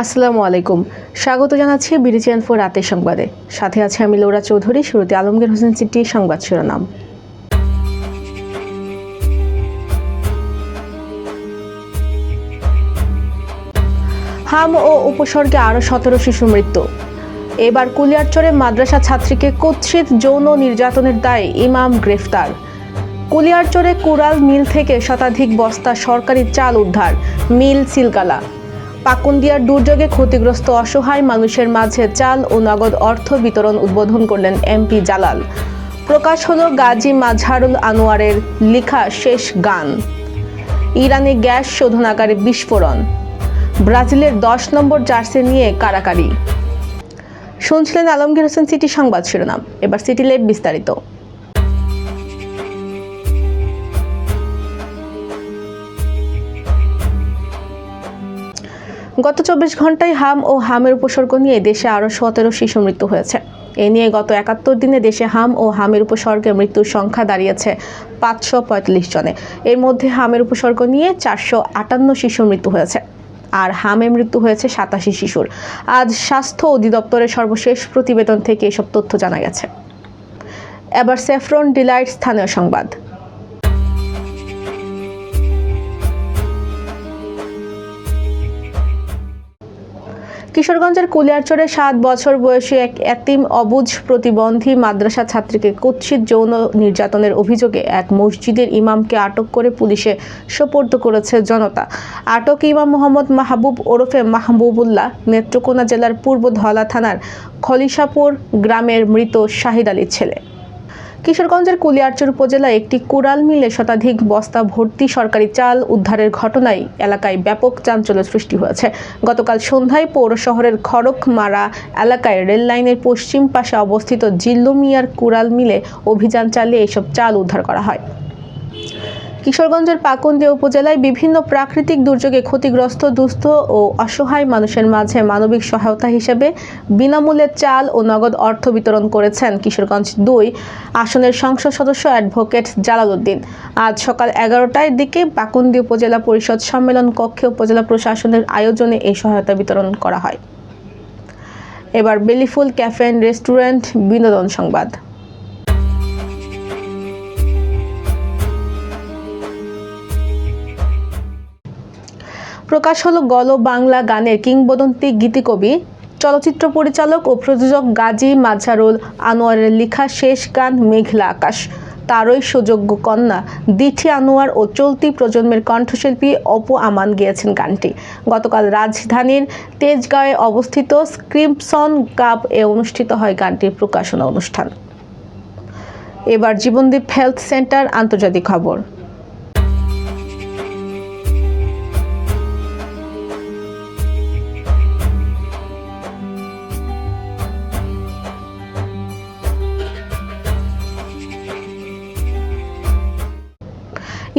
আসসালামু আলাইকুম। স্বাগত জানাচ্ছি বিডিসি-ইনফো রাতের সংবাদে। সাথে আছে আমি লৌরা চৌধুরী। শুরুতে আলমগীর হোসেন সিটি সংবাদ শিরোনাম। হাম ও উপসর্গে আরও 17 শিশু মৃত্যু। এবার কুলিয়ারচরে মাদ্রাসা ছাত্রীকে কুৎসিত যৌন নির্যাতনের দায়ে ইমাম গ্রেফতার। কুলিয়ারচরে কুড়াল মিল থেকে শতাধিক বস্তা সরকারি চাল উদ্ধার, মিল সিলগালা। পাকুন্দিয়ার দুর্যোগে ক্ষতিগ্রস্ত অসহায় মানুষের মাঝে চাল ও নগদ অর্থ বিতরণ উদ্বোধন করলেন এমপি জালাল। প্রকাশ হলো গাজী মাজহারুল আনোয়ারের লেখা শেষ গান। ইরানে গ্যাস শোধনাগারে বিস্ফোরণ। ব্রাজিলের 10 নম্বর জার্সি নিয়ে কারাকারি। শুনছিলেন আলমগীর হোসেন সিটি সংবাদ শিরোনাম। এবার সিটি লাইভ বিস্তারিত। গত 24 ঘন্টায় হাম ও হামের উপসর্গ নিয়ে দেশে আরও 17 শিশু মৃত্যু হয়েছে। এ নিয়ে গত 71 দিনে দেশে হাম ও হামের উপসর্গে মৃত্যুর সংখ্যা দাঁড়িয়েছে 545 জনে। এর মধ্যে হামের উপসর্গ নিয়ে 458 শিশুর মৃত্যু হয়েছে, আর হামে মৃত্যু হয়েছে 87 শিশুর। আজ স্বাস্থ্য অধিদপ্তরের সর্বশেষ প্রতিবেদন থেকে এসব তথ্য জানা গেছে। এবার স্যাফরন ডিলাইট স্থানীয় সংবাদ। কিশোরগঞ্জের কুলিয়ারচরে 7 বছর বয়সী এক এতিম অবুঝ প্রতিবন্ধী মাদ্রাসা ছাত্রীকে কুৎসিত যৌন নির্যাতনের অভিযোগে এক মসজিদের ইমামকে আটক করে পুলিশে সোপর্দ করেছে জনতা। আটক ইমাম মোহাম্মদ মাহবুব ওরফে মাহবুবুল্লাহ নেত্রকোনা জেলার পূর্ব ধলা থানার খলিশাপুর গ্রামের মৃত শাহিদ আলীর ছেলে। কিশোরগঞ্জের কুলিয়ারচর উপজেলায় একটি কুড়াল মিলে শতাধিক বস্তা ভর্তি সরকারি চাল উদ্ধারের ঘটনায় এলাকায় ব্যাপক চাঞ্চল্যের সৃষ্টি হয়েছে। গতকাল সন্ধ্যায় পৌর শহরের খড়কমারা এলাকায় রেল লাইনের পশ্চিম পাশে অবস্থিত জিল্লু মিয়ার কুড়াল মিলে অভিযান চালিয়ে এসব চাল উদ্ধার করা হয়। কিশোরগঞ্জের পাকুন্দিয়া উপজেলায় বিভিন্ন প্রাকৃতিক দুর্যোগে ক্ষতিগ্রস্ত দুস্থ ও অসহায় মানুষের মাঝে মানবিক সহায়তা হিসেবে বিনামূল্যে চাল ও নগদ অর্থ বিতরণ করেছেন কিশোরগঞ্জ 2 আসনের সংসদ সদস্য অ্যাডভোকেট জালাল উদ্দিন। আজ সকাল 11টার দিকে পাকুন্দিয়া উপজেলা পরিষদ সম্মেলন কক্ষে উপজেলা প্রশাসনের আয়োজনে এই সহায়তা বিতরণ করা হয়। এবার বেলিফুল ক্যাফে অ্যান্ড রেস্টুরেন্ট বিনোদন সংবাদ। প্রকাশ হলো গলো বাংলা গানের কিংবদন্তি গীতিকবি, চলচ্চিত্র পরিচালক ও প্রযোজক গাজী মাজহারুল আনোয়ারের লেখা শেষ গান মেঘলা আকাশ। তারই সুযোগ্য কন্যা দিঠি আনোয়ার ও চলতি প্রজন্মের কণ্ঠশিল্পী অপু আমান গেয়েছেন গানটি। গতকাল রাজধানীর তেজগাঁয়ে অবস্থিত ক্রিমসন কাপ এ অনুষ্ঠিত হয় গানটির প্রকাশনা অনুষ্ঠান। এবার জীবনদীপ হেলথ সেন্টার আন্তর্জাতিক খবর।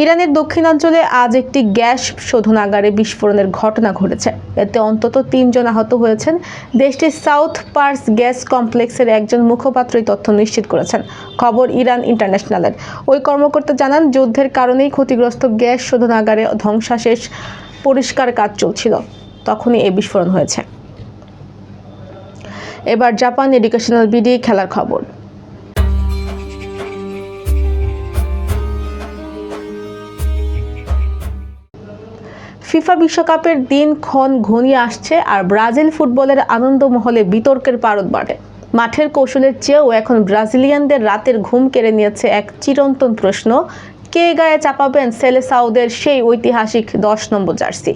ইরানের দক্ষিণাঞ্চলে আজ একটি গ্যাস শোধনাগারে বিস্ফোরণের ঘটনা ঘটেছে। এতে অন্তত 3 জন আহত হয়েছেন। দেশটির সাউথ পার্স গ্যাস কমপ্লেক্সের একজন মুখপাত্র এই তথ্য নিশ্চিত করেছেন। খবর ইরান ইন্টারন্যাশনালের। ওই কর্মকর্তা জানান, যুদ্ধের কারণেই ক্ষতিগ্রস্ত গ্যাস শোধনাগারে ধ্বংসাবশেষ পরিষ্কার কাজ চলছিল, তখনই এই বিস্ফোরণ হয়েছে। এবার জাপান এডুকেশনাল বিডি খেলার খবর। ফিফা বিশ্বকাপের দিন ক্ষণ ঘনিয়ে আসছে, আর ব্রাজিল ফুটবলের আনন্দমহলে বিতর্কের পারদ বাড়ে। মাঠের কৌশলের চেয়েও এখন ব্রাজিলিয়ানদের রাতের ঘুম কেড়ে নিয়েছে এক চিরন্তন প্রশ্ন: কে গায়ে চাপাবেন সেলেসাওদের সেই ঐতিহাসিক 10 নম্বর জার্সি?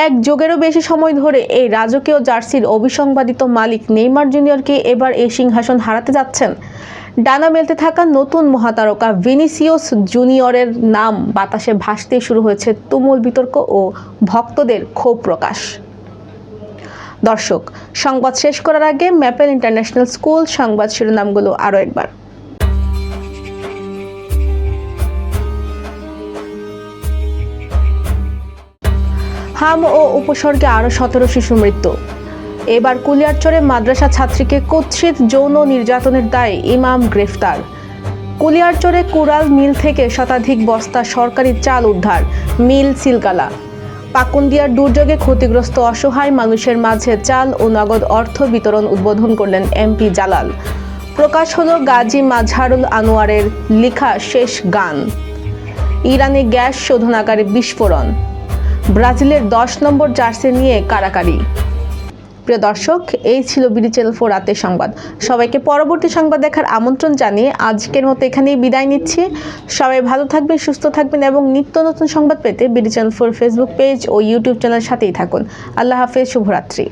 এক যুগেরও বেশি সময় ধরে এই রাজকীয় জার্সির অবিসংবাদিত মালিক নেইমার জুনিয়রকে এবার এই সিংহাসন হারাতে যাচ্ছেন। ডানা মেলতে থাকা নতুন মহাতারকা ভিনিসিয়াস জুনিয়রের নাম বাতাসে ভাসতে শুরু হয়েছে তুমুল বিতর্ক ও ভক্তদের ক্ষোভ প্রকাশ। দর্শক, সংবাদ শেষ করার আগে ম্যাপেল ইন্টারন্যাশনাল স্কুল সংবাদ শিরোনামগুলো আরও একবার। হাম ও উপসর্গে আরও 17 শিশু মৃত্যু। এবার কুলিয়ারচরে মাদ্রাসা ছাত্রীকে কুৎসিত যৌন নির্যাতনের দায়ে ইমাম গ্রেফতার। কুলিয়ারচরে কুড়াল মিল থেকে শতাধিক বস্তা সরকারি চাল উদ্ধার, মিল সিলগালা। পাকুন্দিয়ার দুর্যোগে ক্ষতিগ্রস্ত অসহায় মানুষের মাঝে চাল ও নগদ অর্থ বিতরণ উদ্বোধন করলেন এমপি জালাল। প্রকাশ হলো গাজী মাজহারুল আনোয়ারের লেখা শেষ গান। ইরানে গ্যাস শোধনাগারে বিস্ফোরণ। ব্রাজিলের 10 নম্বর জার্সি নিয়ে কারাকারি। প্রিয় দর্শক, এই ছিল বিডি চ্যানেল 4 রাতের সংবাদ। সবাইকে পরবর্তী সংবাদ দেখার আমন্ত্রণ জানিয়ে আজকের মতো এখানেই বিদায় নিচ্ছি। সবাই ভালো থাকবেন, সুস্থ থাকবেন এবং নিত্য নতুন সংবাদ পেতে বিডি চ্যানেল 4 ফেসবুক পেজ ও ইউটিউব চ্যানেলের সাথেই থাকুন। আল্লাহ হাফেজ, শুভরাত্রি।